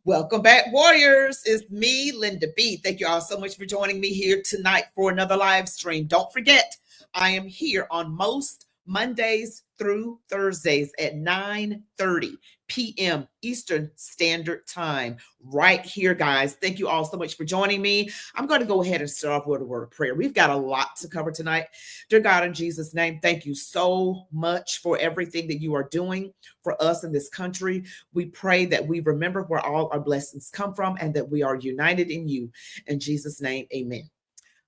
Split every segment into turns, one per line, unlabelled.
Welcome back, warriors. It's me, Linda B. Thank you all so much for joining me here tonight for another live stream. Don't forget, I am here on most Mondays through Thursdays at 9:30 p.m. Eastern Standard Time. Right here, guys. Thank you all so much for joining me. I'm going to go ahead and start off with a word of prayer. We've got a lot to cover tonight. Dear God, in Jesus' name, thank you so much for everything that you are doing for us in this country. We pray that we remember where all our blessings come from and that we are united in you. In Jesus' name, amen.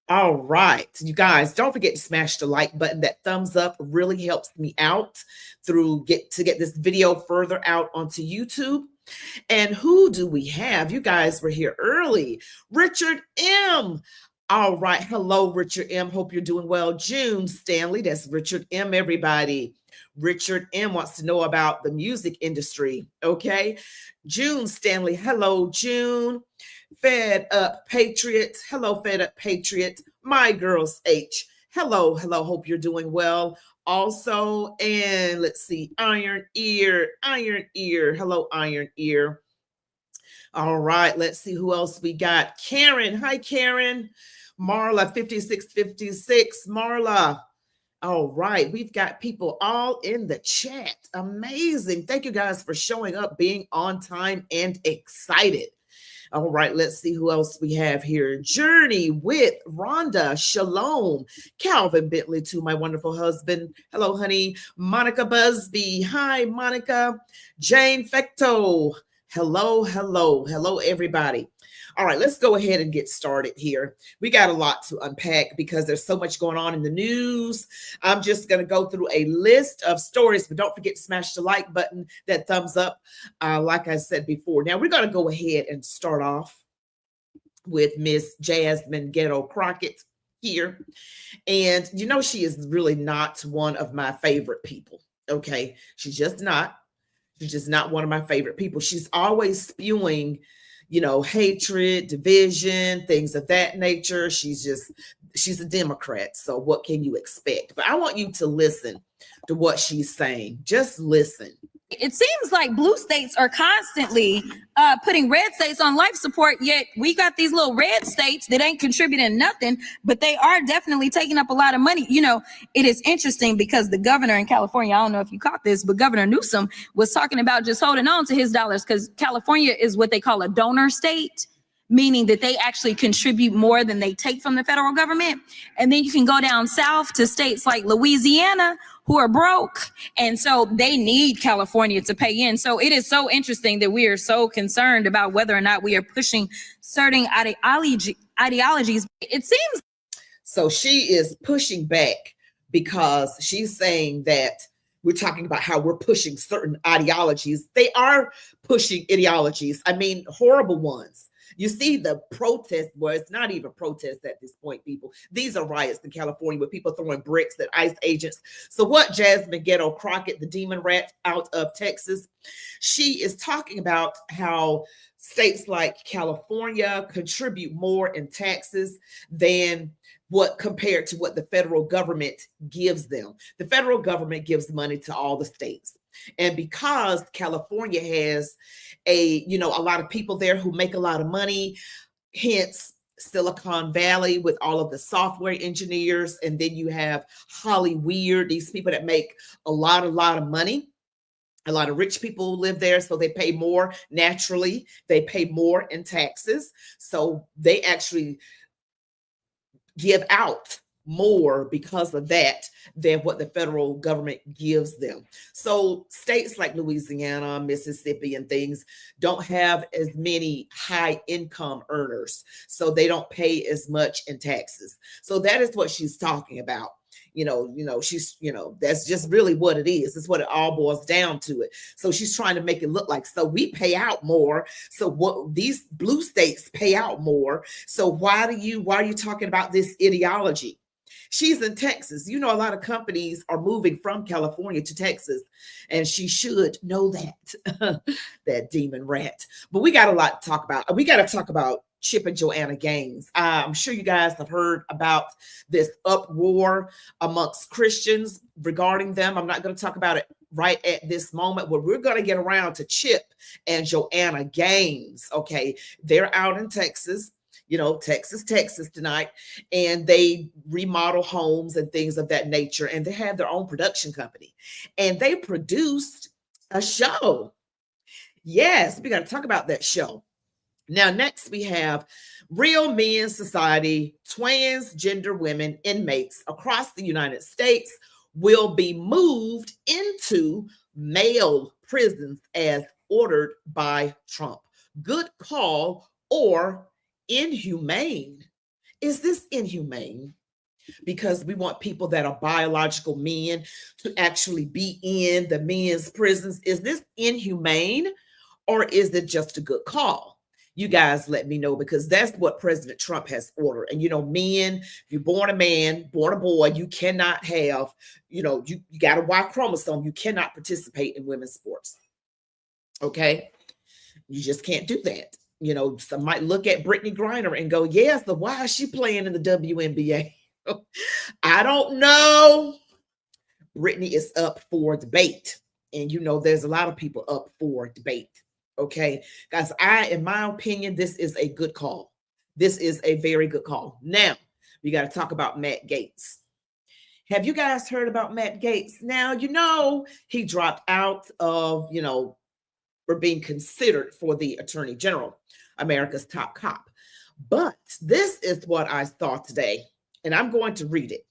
All right, you guys, don't forget to smash the like button. That thumbs up really helps me out to get this video further out onto YouTube. And who do we have? You guys were here early. Richard M. All right. Hello, Richard M. Hope you're doing well. June Stanley, that's Richard M, everybody. Richard M wants to know about the music industry. Okay. June Stanley. Hello, June. Fed Up Patriot. Hello, Fed Up Patriot. My Girls H. Hello. Hope you're doing well. Also, and let's see, Iron Ear. Hello, Iron Ear. All right, let's see who else we got. Karen. Hi, Karen. Marla 5656. Marla. All right, we've got people all in the chat. Amazing. Thank you guys for showing up, being on time and excited. All right, let's see who else we have here. Journey with Rhonda. Shalom. Calvin Bentley, to my wonderful husband. Hello, honey. Monica Busby. Hi, Monica. Jane Fecto. Hello, everybody. All right, let's go ahead and get started here. We got a lot to unpack because there's so much going on in the news. I'm just going to go through a list of stories, but don't forget to smash the like button, that thumbs up, like I said before. Now, we're going to go ahead and start off with Miss Jasmine Ghetto Crockett here. And, you know, she is really not one of my favorite people, okay? She's just not one of my favorite people. She's always spewing, you know, hatred, division, things of that nature. She's a Democrat. So what can you expect? But I want you to listen to what she's saying. Just listen.
It seems like blue states are constantly putting red states on life support, yet we got these little red states that ain't contributing nothing, but they are definitely taking up a lot of money. You know, it is interesting because the governor in California, I don't know if you caught this, but Governor Newsom was talking about just holding on to his dollars because California is what they call a donor state, meaning that they actually contribute more than they take from the federal government. And then you can go down south to states like Louisiana, who are broke. And so they need California to pay in. So it is so interesting that we are so concerned about whether or not we are pushing certain ideologies. It seems.
So she is pushing back because she's saying that we're talking about how we're pushing certain ideologies. They are pushing ideologies. I mean, horrible ones. You see the protest, well, it's not even protests at this point, people. These are riots in California with people throwing bricks at ICE agents. So what Jasmine Ghetto Crockett, the demon rat out of Texas, she is talking about how states like California contribute more in taxes than what compared to what the federal government gives them. The federal government gives money to all the states. And because California has a lot of people there who make a lot of money, hence Silicon Valley with all of the software engineers, and then you have Hollywood, these people that make a lot of money. A lot of rich people live there, so they pay more. Naturally, they pay more in taxes. So they actually give out more because of that than what the federal government gives them. So states like Louisiana, Mississippi, and things don't have as many high income earners. So they don't pay as much in taxes. So that is what she's talking about. She's, that's just really what it is. It's what it all boils down to it. So she's trying to make it look like, so we pay out more. So what these blue states pay out more. So why are you talking about this ideology? She's in Texas. A lot of companies are moving from California to Texas, and she should know that, that demon rat. But we got a lot to talk about. We got to talk about Chip and Joanna Gaines. I'm sure you guys have heard about this uproar amongst Christians regarding them. I'm not going to talk about it right at this moment where we're going to get around to Chip and Joanna Gaines. Okay. They're out in Texas, Texas tonight, and they remodel homes and things of that nature. And they have their own production company, and they produced a show. Yes, we got to talk about that show. Now, next we have Real Men Society. Transgender women inmates across the United States will be moved into male prisons as ordered by Trump. Good call or inhumane? Is this inhumane? Because we want people that are biological men to actually be in the men's prisons. Is this inhumane, or is it just a good call? You guys let me know, because that's what President Trump has ordered. And, men, if you're born a man, born a boy, you cannot have, you got a Y chromosome. You cannot participate in women's sports. Okay. You just can't do that. Some might look at Brittany Griner and go, yes, but why is she playing in the WNBA? I don't know. Brittany is up for debate. And, there's a lot of people up for debate. Okay, guys, in my opinion, this is a good call. This is a very good call. Now, we got to talk about Matt Gaetz. Have you guys heard about Matt Gaetz? Now, he dropped out of, for being considered for the Attorney General, America's top cop. But this is what I saw today, and I'm going to read it.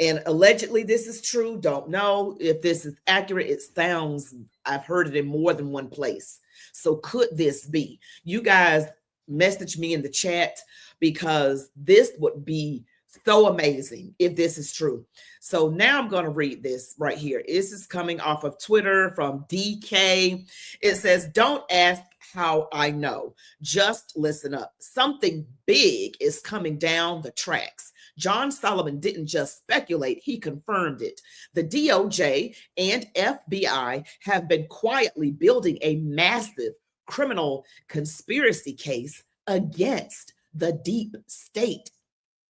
And allegedly, this is true. Don't know if this is accurate. It sounds, I've heard it in more than one place. So could this be? You guys message me in the chat, because this would be so amazing if this is true. So now I'm going to read this right here. This is coming off of Twitter from DK. It says, don't ask how I know. Just listen up. Something big is coming down the tracks. John Solomon didn't just speculate, he confirmed it. The DOJ and FBI have been quietly building a massive criminal conspiracy case against the deep state.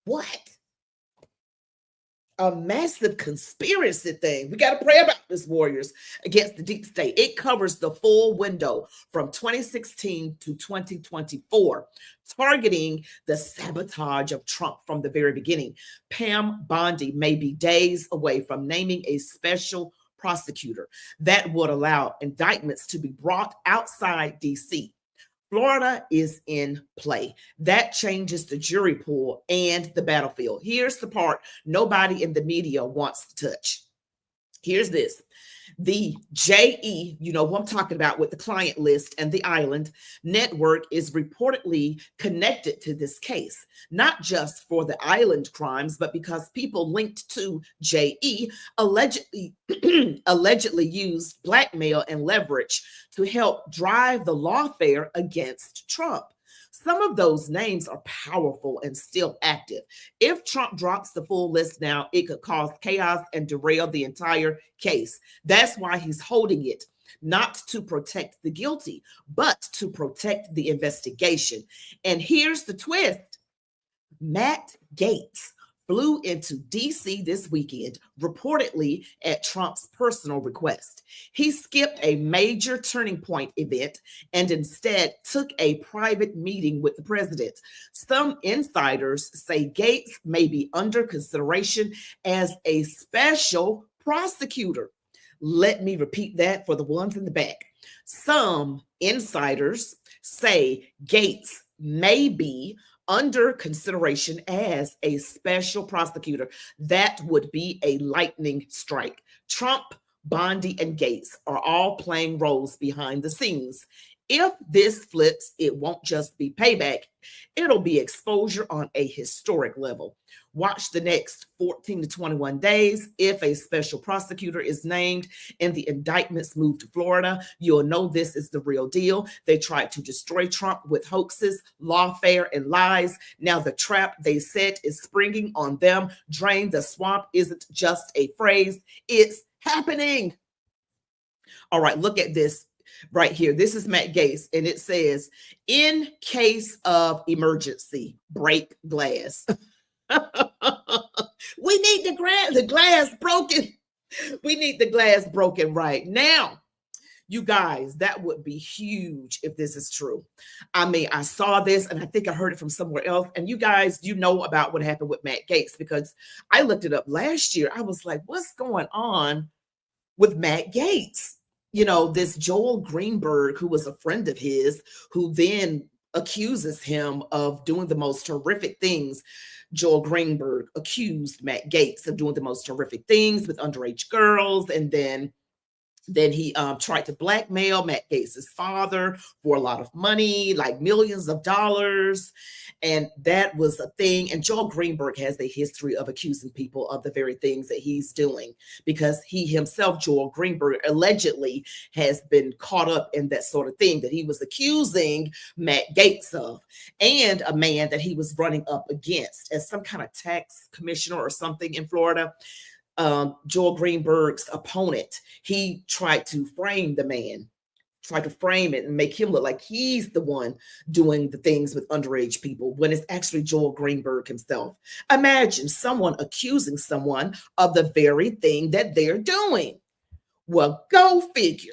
What? A massive conspiracy thing. We got to pray about this, warriors, against the deep state. It covers the full window from 2016 to 2024, targeting the sabotage of Trump from the very beginning. Pam Bondi may be days away from naming a special prosecutor that would allow indictments to be brought outside DC. Florida is in play. That changes the jury pool and the battlefield. Here's the part nobody in the media wants to touch. Here's this. The JE, who I'm talking about with the client list and the island network, is reportedly connected to this case, not just for the island crimes, but because people linked to JE allegedly used blackmail and leverage to help drive the lawfare against Trump. Some of those names are powerful and still active. If Trump drops the full list now, it could cause chaos and derail the entire case. That's why he's holding it, not to protect the guilty, but to protect the investigation. And here's the twist. Matt Gaetz flew into DC this weekend, reportedly at Trump's personal request. He skipped a major Turning Point event and instead took a private meeting with the president. Some insiders say Gaetz may be under consideration as a special prosecutor. Let me repeat that for the ones in the back. Some insiders say Gaetz may be under consideration as a special prosecutor. That would be a lightning strike. Trump, Bondi, and Gaetz are all playing roles behind the scenes. If this flips, it won't just be payback. It'll be exposure on a historic level. Watch the next 14 to 21 days. If a special prosecutor is named and the indictments move to Florida, you'll know this is the real deal. They tried to destroy Trump with hoaxes, lawfare, and lies. Now the trap they set is springing on them. Drain the swamp isn't just a phrase. It's happening. All right, look at this. Right here. This is Matt Gaetz, and it says, in case of emergency, break glass. We need the glass broken. We need the glass broken right now. You guys, that would be huge if this is true. I mean, I saw this and I think I heard it from somewhere else. And you guys, you know about what happened with Matt Gaetz, because I looked it up last year. I was like, what's going on with Matt Gaetz? You know, this Joel Greenberg, who was a friend of his, who then accuses him of doing the most horrific things. Joel Greenberg accused Matt Gaetz of doing the most horrific things with underage girls, and then he tried to blackmail Matt Gaetz's father for a lot of money, like millions of dollars. And that was a thing. And Joel Greenberg has a history of accusing people of the very things that he's doing, because he himself, Joel Greenberg, allegedly has been caught up in that sort of thing that he was accusing Matt Gaetz of, and a man that he was running up against as some kind of tax commissioner or something in Florida. Joel Greenberg's opponent, he tried to frame the man, tried to frame it and make him look like he's the one doing the things with underage people, when it's actually Joel Greenberg himself. Imagine someone accusing someone of the very thing that they're doing. Well, go figure.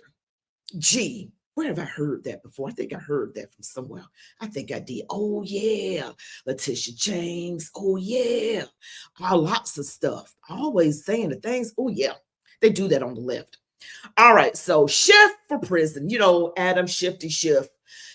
Gee, where have I heard that before? I think I heard that from somewhere. I think I did. Oh, yeah. Letitia James. Oh, yeah. Lots of stuff. Always saying the things. Oh, yeah. They do that on the left. All right. So Schiff for prison. You know, Adam Shifty Schiff.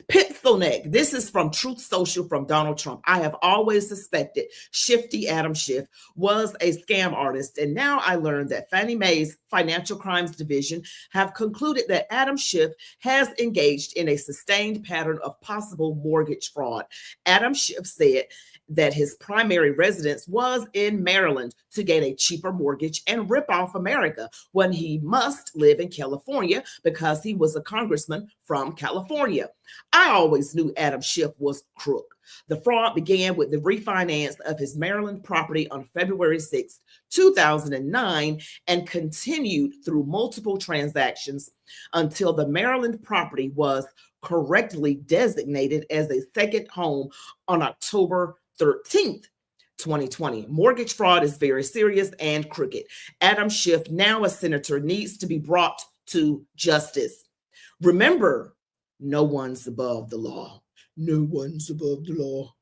Pencil neck. This is from Truth Social from Donald Trump. I have always suspected Shifty Adam Schiff was a scam artist, and now I learned that Fannie Mae's Financial Crimes Division have concluded that Adam Schiff has engaged in a sustained pattern of possible mortgage fraud. Adam Schiff said that his primary residence was in Maryland to get a cheaper mortgage and rip off America when he must live in California because he was a congressman from California. I always knew Adam Schiff was crook. The fraud began with the refinance of his Maryland property on February 6, 2009, and continued through multiple transactions until the Maryland property was correctly designated as a second home on October 13th, 2020. Mortgage fraud is very serious and crooked. Adam Schiff, now a senator, needs to be brought to justice. Remember, no one's above the law. No one's above the law.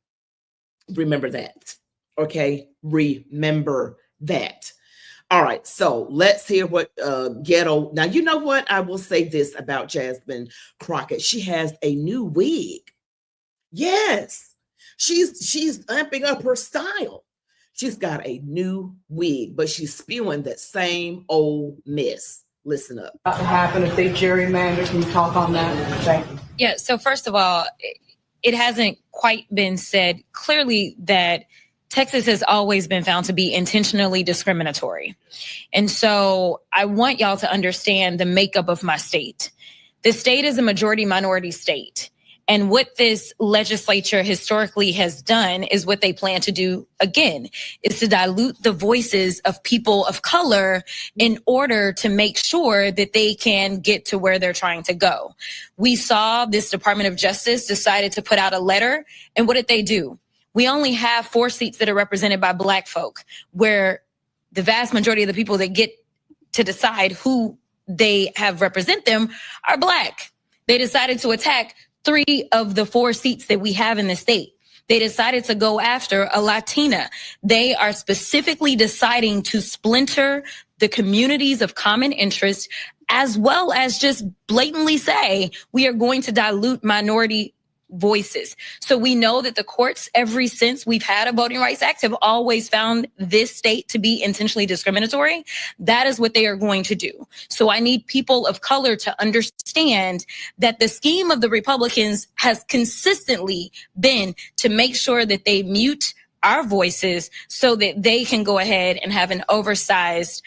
Remember that. Okay? Remember that. All right, so let's hear what Ghetto. Now, you know what? I will say this about Jasmine Crockett. She has a new wig. Yes. She's amping up her style. She's got a new wig, but she's spewing that same old mess. Listen up.
What happen if they gerrymander? Can you talk on that? Thank you.
Yeah, so first of all, it hasn't quite been said clearly that Texas has always been found to be intentionally discriminatory. And so I want y'all to understand the makeup of my state. The state is a majority minority state. And what this legislature historically has done is what they plan to do again, is to dilute the voices of people of color in order to make sure that they can get to where they're trying to go. We saw this Department of Justice decided to put out a letter. And what did they do? We only have 4 seats that are represented by Black folk, where the vast majority of the people that get to decide who they have represent them are Black. They decided to attack 3 of the 4 seats that we have in the state. They decided to go after a Latina. They are specifically deciding to splinter the communities of common interest, as well as just blatantly say, we are going to dilute minority voices. So we know that the courts, ever since we've had a Voting Rights Act, have always found this state to be intentionally discriminatory. That is what they are going to do. So I need people of color to understand that the scheme of the Republicans has consistently been to make sure that they mute our voices so that they can go ahead and have an oversized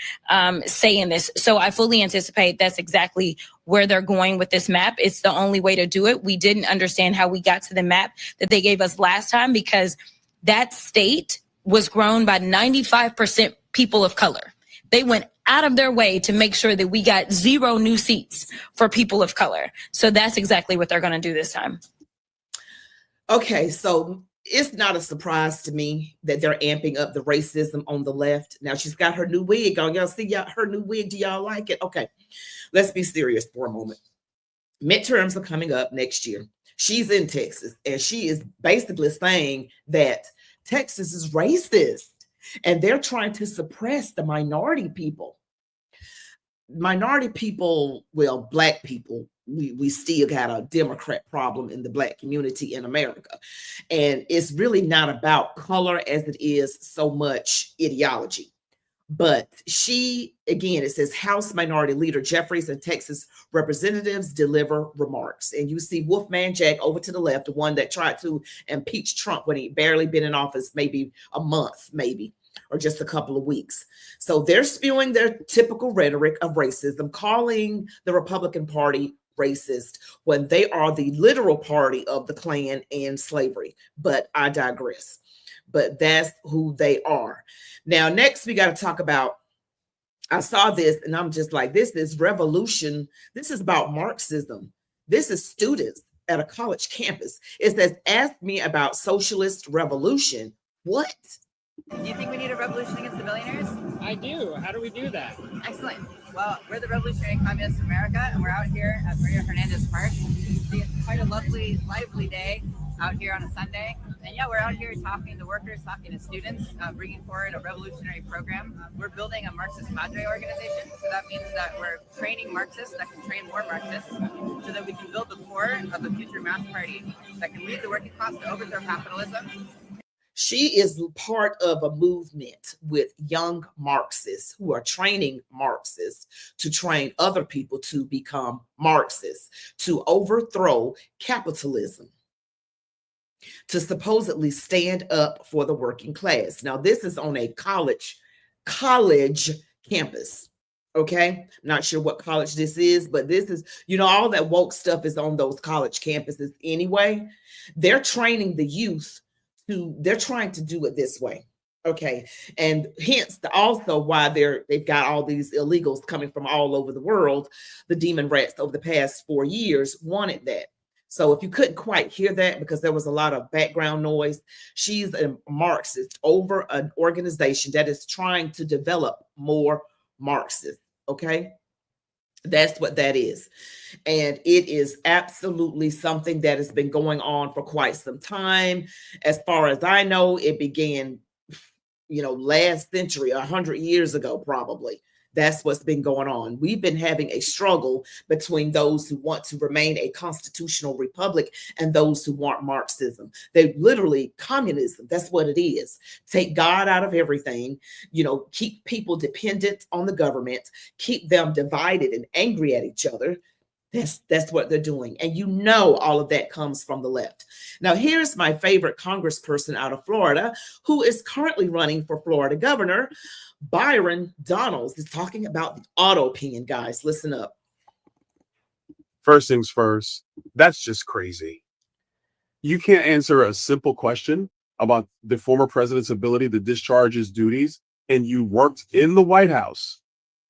say in this. So I fully anticipate that's exactly where they're going with this map. It's the only way to do it. We didn't understand how we got to the map that they gave us last time, because that state was grown by 95% people of color. They went out of their way to make sure that we got 0 new seats for people of color. So that's exactly what they're going to do this time.
Okay, so it's not a surprise to me that they're amping up the racism on the left. Now she's got her new wig on. Y'all see her new wig? Do y'all like it? Okay, let's be serious for a moment. Midterms are coming up next year. She's in Texas, and she is basically saying that Texas is racist, and they're trying to suppress the minority people. Minority people, well, Black people, we still got a Democrat problem in the Black community in America. And it's really not about color as it is so much ideology. But she, again, it says House Minority Leader Jeffries and Texas representatives deliver remarks. And you see Wolfman Jack over to the left, the one that tried to impeach Trump when he barely been in office, maybe a month, maybe, or just a couple of weeks. So they're spewing their typical rhetoric of racism, calling the Republican Party racist when they are the literal party of the Klan and slavery. But I digress. But that's who they are. Now, next, we got to talk about, I saw this and I'm just like, this is revolution. This is about Marxism. This is students at a college campus. It says, ask me about socialist revolution. What?
Do you think we need a revolution against the billionaires?
I do. How do we do that?
Excellent. Well, we're the Revolutionary Communists of America, and we're out here at Maria Hernandez Park. It's quite a lovely, lively day out here on a Sunday. And yeah, we're out here talking to workers, talking to students, bringing forward a revolutionary program. We're building a Marxist cadre organization. So that means that we're training Marxists that can train more Marxists so that we can build the core of a future mass party that can lead the working class to overthrow capitalism.
She is part of a movement with young Marxists who are training Marxists to train other people to become Marxists, to overthrow capitalism, to supposedly stand up for the working class. Now, this is on a college campus. Okay, not sure what college this is, but this is, all that woke stuff is on those college campuses anyway. They're training the youth they're trying to do it this way. Okay. And hence also why they've got all these illegals coming from all over the world. The demon rats over the past 4 years wanted that. So if you couldn't quite hear that because there was a lot of background noise, she's a Marxist over an organization that is trying to develop more Marxists. Okay. That's what that is. And it is absolutely something that has been going on for quite some time. As far as I know, it began, last century, 100 years ago, probably. That's what's been going on. We've been having a struggle between those who want to remain a constitutional republic and those who want Marxism. They literally communism. That's what it is. Take God out of everything, keep people dependent on the government, keep them divided and angry at each other. That's what they're doing. And all of that comes from the left. Now, here's my favorite congressperson out of Florida, who is currently running for Florida governor. Byron Donalds is talking about the auto opinion, guys. Listen up.
First things first, that's just crazy. You can't answer a simple question about the former president's ability to discharge his duties, and you worked in the White House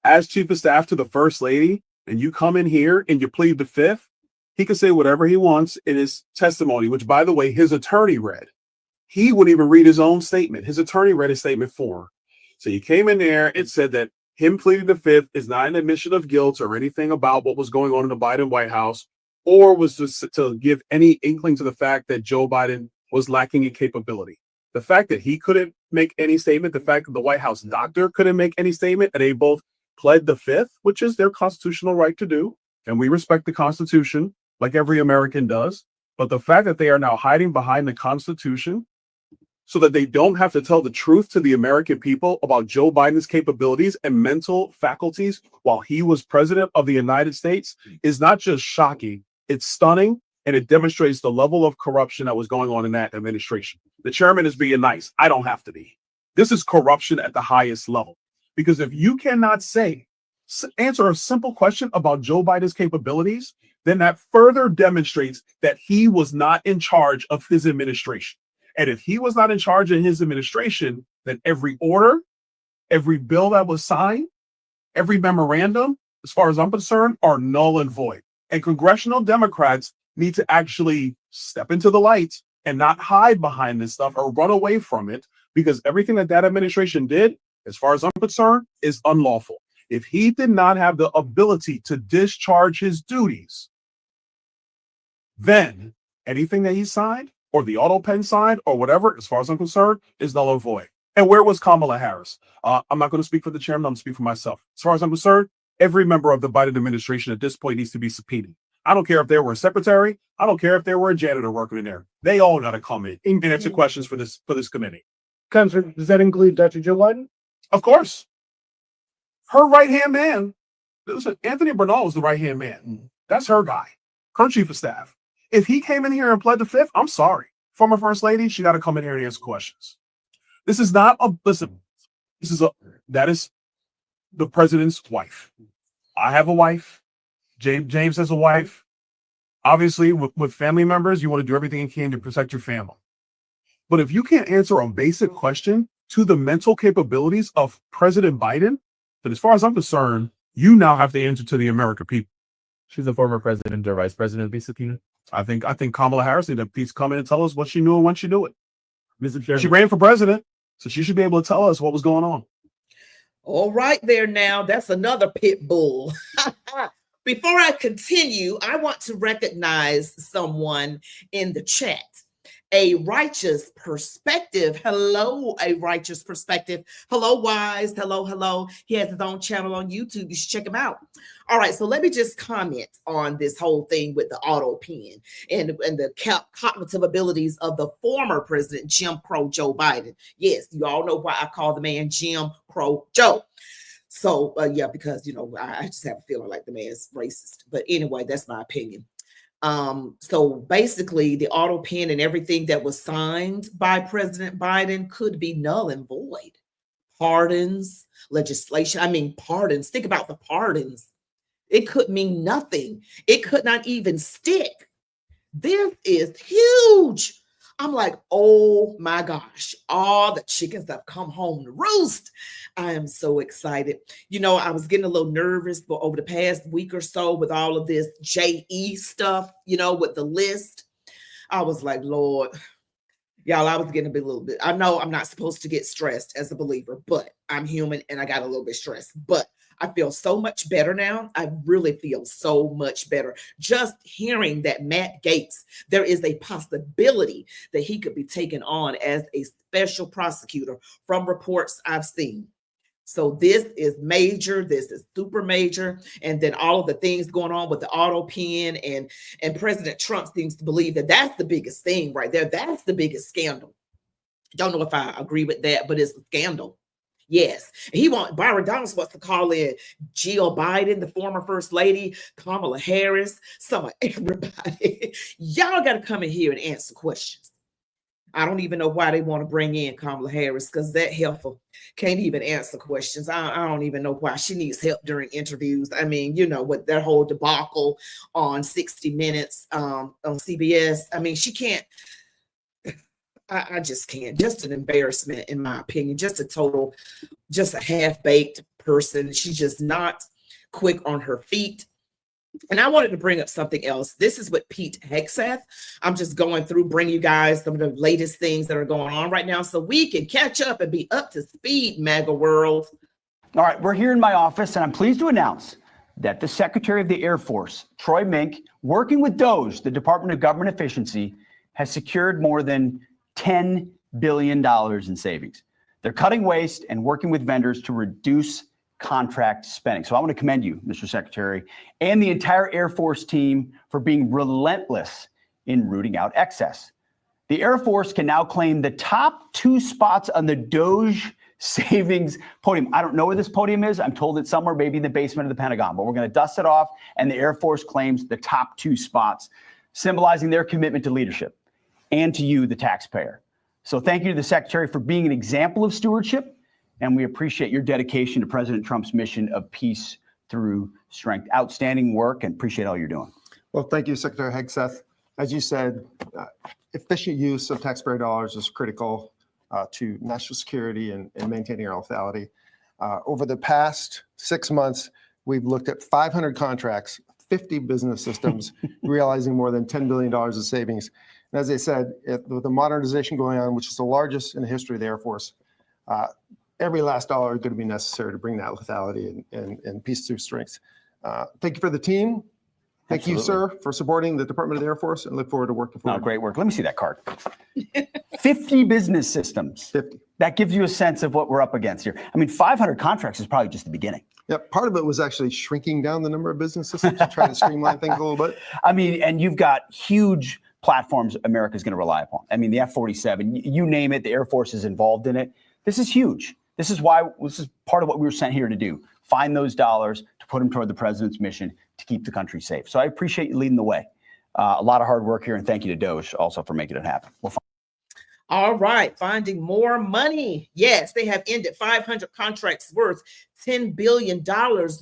as chief of staff to the first lady, and you come in here and you plead the fifth. He can say whatever he wants in his testimony, which, by the way, his attorney read. He wouldn't even read his own statement. His attorney read his statement for him. So you came in there, it said that him pleading the fifth is not an admission of guilt or anything about what was going on in the Biden White House, or was just to give any inkling to the fact that Joe Biden was lacking in capability. The fact that he couldn't make any statement, the fact that the White House doctor couldn't make any statement, and they both pled the fifth, which is their constitutional right to do. And we respect the Constitution like every American does. But the fact that they are now hiding behind the Constitution so that they don't have to tell the truth to the American people about Joe Biden's capabilities and mental faculties while he was president of the United States is not just shocking, it's stunning, and it demonstrates the level of corruption that was going on in that administration. The chairman is being nice. I don't have to be. This is corruption at the highest level. Because if you cannot answer a simple question about Joe Biden's capabilities, then that further demonstrates that he was not in charge of his administration. And if he was not in charge of his administration, then every order, every bill that was signed, every memorandum, as far as I'm concerned, are null and void. And congressional Democrats need to actually step into the light and not hide behind this stuff or run away from it, because everything that administration did, as far as I'm concerned, is unlawful. If he did not have the ability to discharge his duties, then anything that he signed or the auto pen signed or whatever, as far as I'm concerned, is null and void. And where was Kamala Harris? I'm not going to speak for the chairman. I'm going to speak for myself. As far as I'm concerned, every member of the Biden administration at this point needs to be subpoenaed. I don't care if they were a secretary. I don't care if they were a janitor working in there. They all got to come in and answer questions for this committee.
Counselor, does that include Dr. Joe Biden?
Of course. Her right-hand man, listen, Anthony Bernal was the right-hand man. That's her guy, her chief of staff. If he came in here and pled the fifth, I'm sorry. Former first lady, she got to come in here and answer questions. This is not a, listen, that is the president's wife. I have a wife. James has a wife. Obviously, with family members, you want to do everything you can to protect your family. But if you can't answer a basic question to the mental capabilities of President Biden, then as far as I'm concerned, you now have to answer to the American people.
She's a former president or vice president, be subpoenaed.
I think Kamala Harris need to please come in and tell us what she knew and when she knew it.
Mr. Chairman.
She ran for president, so she should be able to tell us what was going on.
All right there now, that's another pit bull. Before I continue, I want to recognize someone in the chat. A righteous perspective. Hello, a righteous perspective. Hello, Wise. Hello, hello. He has his own channel on YouTube. You should check him out. All right, so let me just comment on this whole thing with the auto pen and the cognitive abilities of the former president, Jim Crow Joe Biden. Yes, you all know why I call the man Jim Crow Joe. So, yeah, because, you know, I just have a feeling like the man's racist. But anyway, that's my opinion. So basically, the auto pen and everything that was signed by President Biden could be null and void. Pardons, legislation. Pardons. Think about the pardons. It could mean nothing. It could not even stick. This is huge. I'm like, oh my gosh, all the chickens have come home to roost. I am so excited. You know, I was getting a little nervous over the past week or so with all of this JE stuff, you know, with the list. I was like, Lord, y'all, I was getting a little bit. I know I'm not supposed to get stressed as a believer, but I'm human and I got a little bit stressed. But I feel so much better now. I really feel so much better. Just hearing that Matt Gaetz, there is a possibility that he could be taken on as a special prosecutor from reports I've seen. So this is major. This is super major. And then all of the things going on with the auto pen and President Trump seems to believe that that's the biggest thing right there. That's the biggest scandal. Don't know if I agree with that, but it's a scandal. Yes, Byron Donalds wants to call in Jill Biden, the former first lady, Kamala Harris, some of everybody. Y'all got to come in here and answer questions. I don't even know why they want to bring in Kamala Harris, because that helpful can't even answer questions. I don't even know why she needs help during interviews. I mean, you know, with that whole debacle on 60 Minutes on CBS. I mean, she can't. I just can't. Just an embarrassment, in my opinion. Just a half-baked person. She's just not quick on her feet. And I wanted to bring up something else. This is with Pete Hegseth. I'm just going through, bring you guys some of the latest things that are going on right now so we can catch up and be up to speed, MAGA world.
All right, we're here in my office, and I'm pleased to announce that the Secretary of the Air Force, Troy Mink, working with DOGE, the Department of Government Efficiency, has secured more than $10 billion in savings. They're cutting waste and working with vendors to reduce contract spending. So I want to commend you, Mr. Secretary, and the entire Air Force team for being relentless in rooting out excess. The Air Force can now claim the top 2 spots on the DOGE savings podium. I don't know where this podium is. I'm told it's somewhere maybe in the basement of the Pentagon, but we're going to dust it off, and the Air Force claims the top 2 spots, symbolizing their commitment to leadership and to you, the taxpayer. So thank you to the Secretary for being an example of stewardship, and we appreciate your dedication to President Trump's mission of peace through strength. Outstanding work, and appreciate all you're doing.
Well, thank you, Secretary Hegseth. As you said, efficient use of taxpayer dollars is critical to national security and maintaining our lethality. Over the past 6 months, we've looked at 500 contracts, 50 business systems, realizing more than $10 billion of savings. And as I said, with the modernization going on, which is the largest in the history of the Air Force, every last dollar is going to be necessary to bring that lethality and peace through strength. Thank you for the team. Thank you, sir, for supporting the Department of the Air Force, and look forward to working forward.
No, great work. Let me see that card. 50 business systems.
50.
That gives you a sense of what we're up against here. I mean, 500 contracts is probably just the beginning.
Yeah, part of it was actually shrinking down the number of business systems to try to streamline things a little bit.
I mean, and you've got huge platforms America's going to rely upon. I mean, the F-47, you name it, the Air Force is involved in it. This is huge. This is part of what we were sent here to do. Find those dollars to put them toward the president's mission to keep the country safe. So I appreciate you leading the way. A lot of hard work here, and thank you to Doge also for making it happen.
All right, finding more money. Yes, they have ended 500 contracts worth $10 billion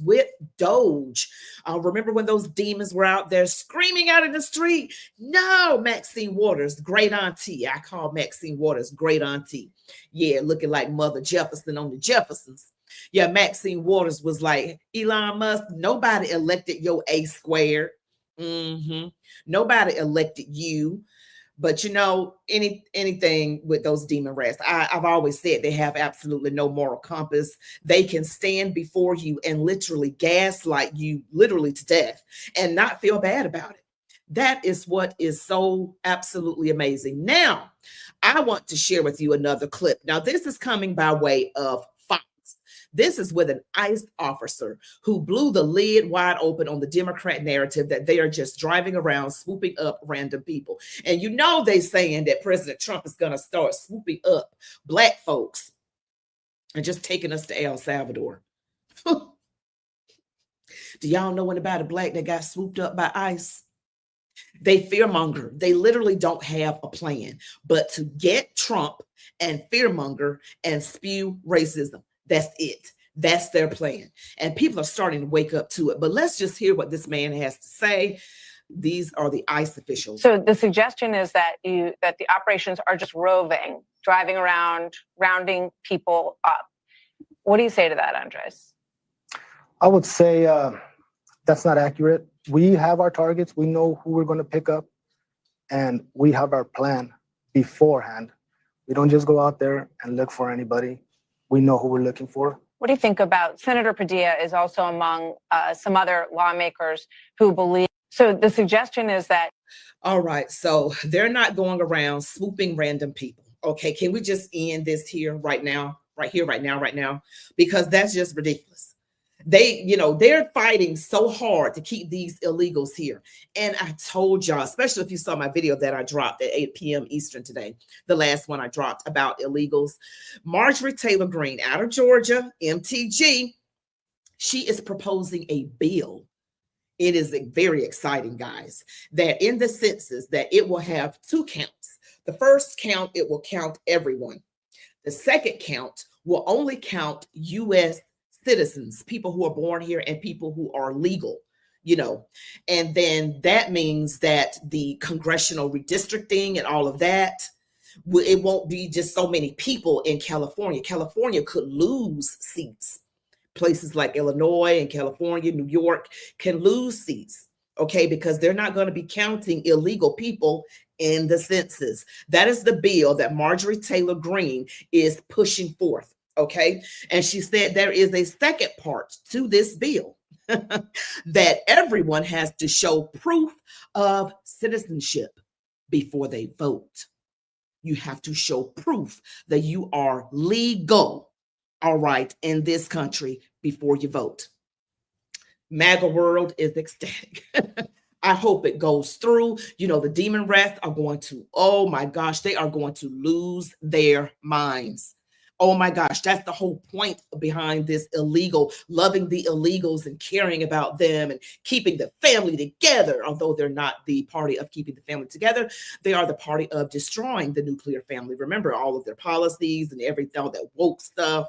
with Doge. Remember when those demons were out there screaming out in the street? No, Maxine Waters, great auntie. I call Maxine Waters great auntie. Yeah, looking like Mother Jefferson on the Jeffersons. Yeah, Maxine Waters was like, Elon Musk, nobody elected your A squared. Nobody elected you. But you know, anything with those demon rats, I've always said they have absolutely no moral compass. They can stand before you and literally gaslight you literally to death and not feel bad about it. That is what is so absolutely amazing. Now, I want to share with you another clip. Now, this is coming by way of Fox. This is with an ICE officer who blew the lid wide open on the Democrat narrative that they are just driving around swooping up random people. And you know they're saying that President Trump is going to start swooping up Black folks and just taking us to El Salvador. Do y'all know anybody Black that got swooped up by ICE? They fearmonger. They literally don't have a plan but to get Trump and fearmonger and spew racism. That's it. That's their plan. And people are starting to wake up to it. But let's just hear what this man has to say. These are the ICE officials.
So the suggestion is that the operations are just roving, driving around, rounding people up. What do you say to that, Andres?
I would say that's not accurate. We have our targets. We know who we're going to pick up, and we have our plan beforehand. We don't just go out there and look for anybody. We know who we're looking for.
What do you think about Senator Padilla is also among some other lawmakers who believe. So the suggestion is that.
All right. So they're not going around swooping random people. Okay. Can we just end this here right now? Right here, right now, because that's just ridiculous. They're fighting so hard to keep these illegals here. And I told y'all, especially if you saw my video that I dropped at 8 p.m. Eastern today, the last one I dropped about illegals, Marjorie Taylor Greene out of Georgia, MTG, she is proposing a bill. It is very exciting, guys, that in the census that it will have two counts. The first count, it will count everyone. The second count will only count U.S. citizens, people who are born here and people who are legal, and then that means that the congressional redistricting and all of that, it won't be just so many people in California. California could lose seats. Places like Illinois and California, New York can lose seats, okay, because they're not going to be counting illegal people in the census. That is the bill that Marjorie Taylor Greene is pushing forth. Okay. And she said there is a second part to this bill that everyone has to show proof of citizenship before they vote. You have to show proof that you are legal, all right, in this country before you vote. MAGA world is ecstatic. I hope it goes through. The demon rats are going to, oh my gosh, they are going to lose their minds. Oh my gosh, that's the whole point behind this illegal, loving the illegals and caring about them and keeping the family together. Although they're not the party of keeping the family together, they are the party of destroying the nuclear family. Remember all of their policies and everything, all that woke stuff.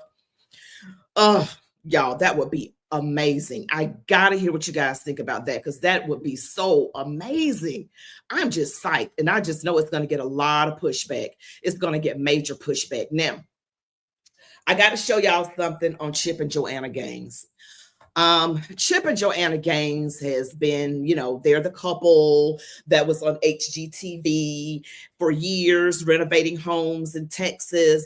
Y'all, that would be amazing. I gotta hear what you guys think about that, because that would be so amazing. I'm just psyched, and I just know it's going to get a lot of pushback. It's going to get major pushback. Now, I got to show y'all something on Chip and Joanna Gaines. Chip and Joanna Gaines has been, they're the couple that was on HGTV for years, renovating homes in Texas.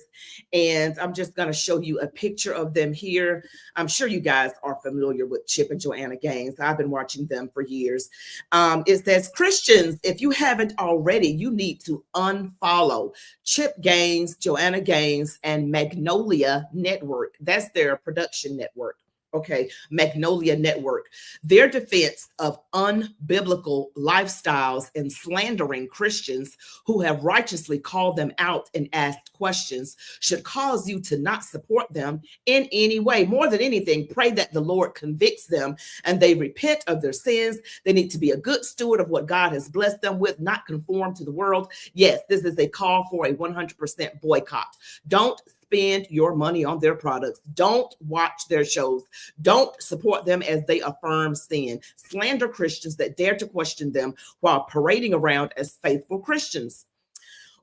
And I'm just going to show you a picture of them here. I'm sure you guys are familiar with Chip and Joanna Gaines. I've been watching them for years. It says, Christians, if you haven't already, you need to unfollow Chip Gaines, Joanna Gaines, and Magnolia Network. That's their production network. Okay, Magnolia Network. Their defense of unbiblical lifestyles and slandering Christians who have righteously called them out and asked questions should cause you to not support them in any way. More than anything, pray that the Lord convicts them and they repent of their sins. They need to be a good steward of what God has blessed them with, not conform to the world. Yes, this is a call for a 100% boycott. Don't spend your money on their products. Don't watch their shows. Don't support them as they affirm sin. Slander Christians that dare to question them while parading around as faithful Christians.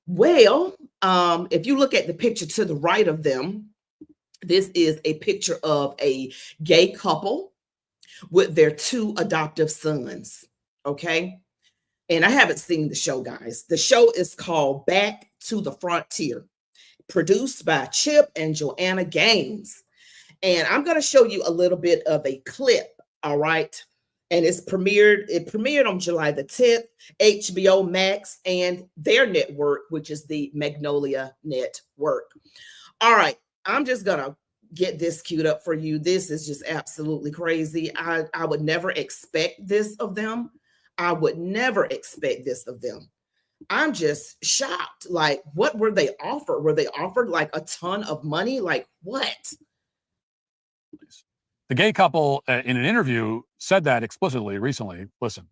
Well, if you look at the picture to the right of them, this is a picture of a gay couple with their 2 adoptive sons. Okay. And I haven't seen the show, guys. The show is called Back to the Frontier, produced by Chip and Joanna Gaines. And I'm going to show you a little bit of a clip, all right? And it premiered on July the 10th, HBO Max and their network, which is the Magnolia Network. All right, I'm just going to get this queued up for you. This is just absolutely crazy. I would never expect this of them. I would never expect this of them. I'm just shocked. Like, what were they offered? Were they offered like a ton of money? Like what?
The gay couple in an interview said that explicitly recently. Listen.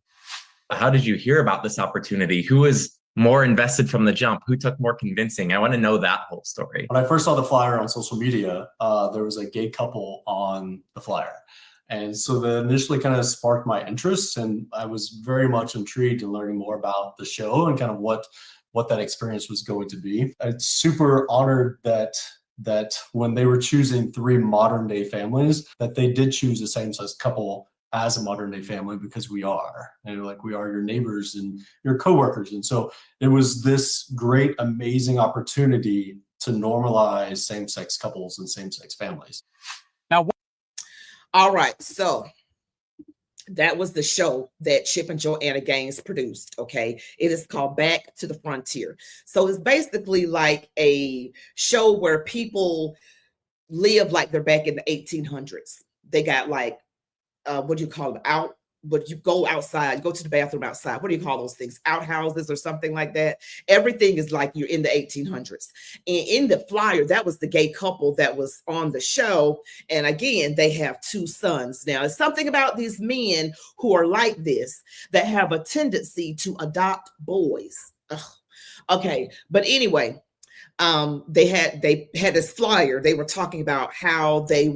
How did you hear about this opportunity? Who was more invested from the jump? Who took more convincing? I want to know that whole story.
When I first saw the flyer on social media, there was a gay couple on the flyer. And so that initially kind of sparked my interest, and I was very much intrigued in learning more about the show and kind of what that experience was going to be. I'm super honored that when they were choosing 3 modern day families, that they did choose a same-sex couple as a modern day family, because we are. And like, we are your neighbors and your coworkers. And so it was this great, amazing opportunity to normalize same-sex couples and same-sex families.
Now,
all right, so that was the show that Chip and Joanna Gaines produced, okay? It is called Back to the Frontier. So it's basically like a show where people live like they're back in the 1800s. They got like, what do you call them? But you go outside, you go to the bathroom outside. What do you call those things? Outhouses or something like that. Everything is like you're in the 1800s. And in the flyer, that was the gay couple that was on the show. And again, they have 2 sons. Now, it's something about these men who are like this that have a tendency to adopt boys. Ugh. Okay, but anyway, they had this flyer. They were talking about how they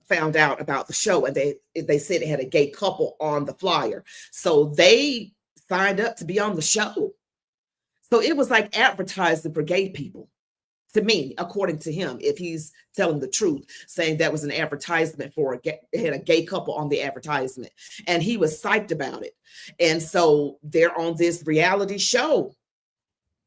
found out about the show, and they said it had a gay couple on the flyer, so they signed up to be on the show. So it was like advertising for gay people, to me, according to him, if he's telling the truth, saying that was an advertisement for it had a gay couple on the advertisement, and he was psyched about it. And so they're on this reality show.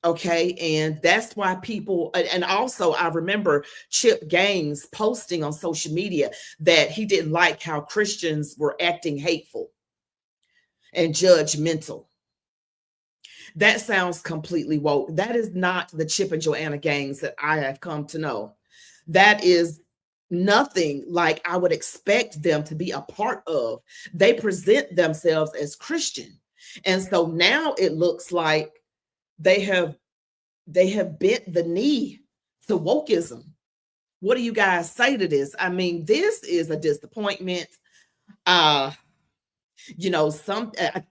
Okay, and that's why people, and also I remember Chip Gaines posting on social media that he didn't like how Christians were acting hateful and judgmental. That sounds completely woke. That is not the Chip and Joanna Gaines that I have come to know. That is nothing like I would expect them to be a part of. They present themselves as Christian. And so now it looks like they have bent the knee to wokeism. What do you guys say to this? I mean, this is a disappointment. I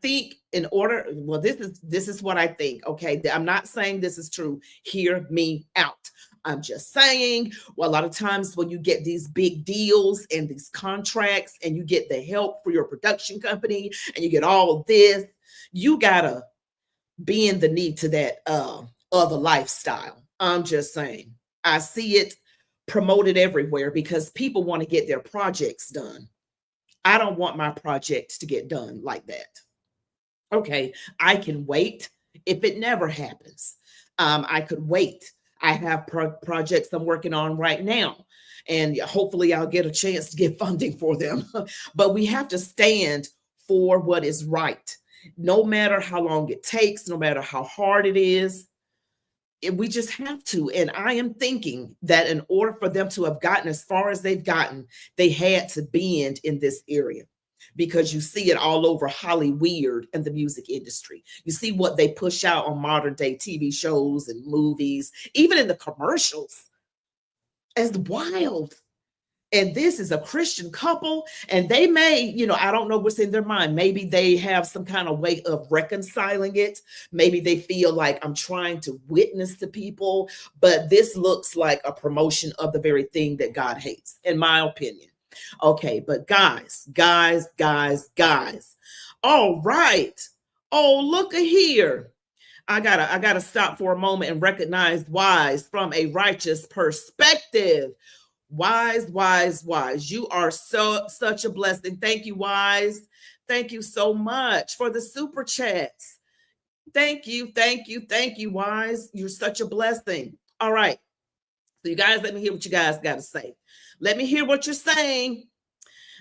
think this is what I think. Okay, I'm not saying this is true. Hear me out. I'm just saying, well, a lot of times when you get these big deals and these contracts and you get the help for your production company and you get all this, you gotta bend the knee to that other lifestyle. I'm just saying. I see it promoted everywhere because people want to get their projects done. I don't want my projects to get done like that. Okay, I can wait if it never happens. I could wait. I have projects I'm working on right now, and hopefully I'll get a chance to get funding for them. But we have to stand for what is right, no matter how long it takes, no matter how hard it is. We just have to. And I am thinking that in order for them to have gotten as far as they've gotten, they had to bend in this area, because you see it all over Hollywood and the music industry. You see what they push out on modern day TV shows and movies, even in the commercials. It's wild. And this is a Christian couple, and they may, you know, I don't know what's in their mind. Maybe they have some kind of way of reconciling it. Maybe they feel like I'm trying to witness to people, but this looks like a promotion of the very thing that God hates, in my opinion. Okay, but guys. All right. Oh, look at here. I gotta stop for a moment and recognize Wise from a righteous perspective. Wise. You are such a blessing. Thank you, Wise. Thank you so much for the super chats. Thank you, Wise. You're such a blessing. All right. So you guys, let me hear what you guys got to say. Let me hear what you're saying.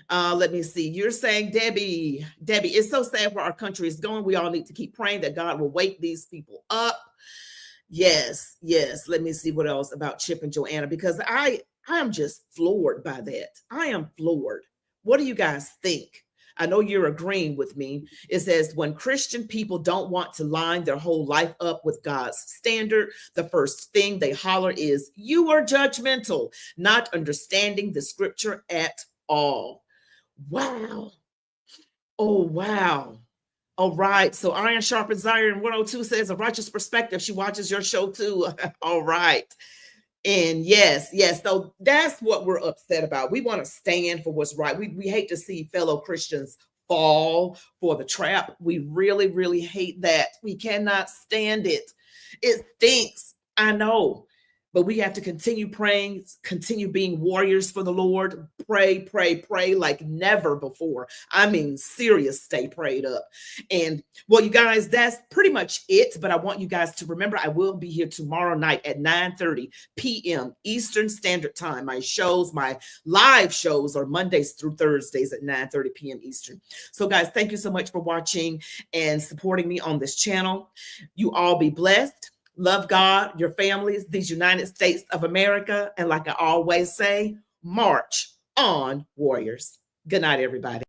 Let me see. You're saying, Debbie, it's so sad where our country is going. We all need to keep praying that God will wake these people up. Yes. Let me see what else about Chip and Joanna, because I am just floored by that. I am floored. What do you guys think? I know you're agreeing with me. It says, when Christian people don't want to line their whole life up with God's standard, the first thing they holler is, you are judgmental, not understanding the scripture at all. Wow. Oh, wow. All right. So Iron Sharpens Iron 102 says, a righteous perspective. She watches your show too. All right. And yes. So that's what we're upset about. We want to stand for what's right. We hate to see fellow Christians fall for the trap. We really, really hate that. We cannot stand it. It stinks. I know. But we have to continue praying, continue being warriors for the Lord. Pray like never before. I mean, serious, stay prayed up. And well, you guys, that's pretty much it. But I want you guys to remember, I will be here tomorrow night at 9:30 p.m. Eastern Standard Time. My live shows are Mondays through Thursdays at 9:30 p.m. Eastern. So guys, thank you so much for watching and supporting me on this channel. You all be blessed. Love God, your families, these United States of America. And like I always say, march on, warriors. Good night, everybody.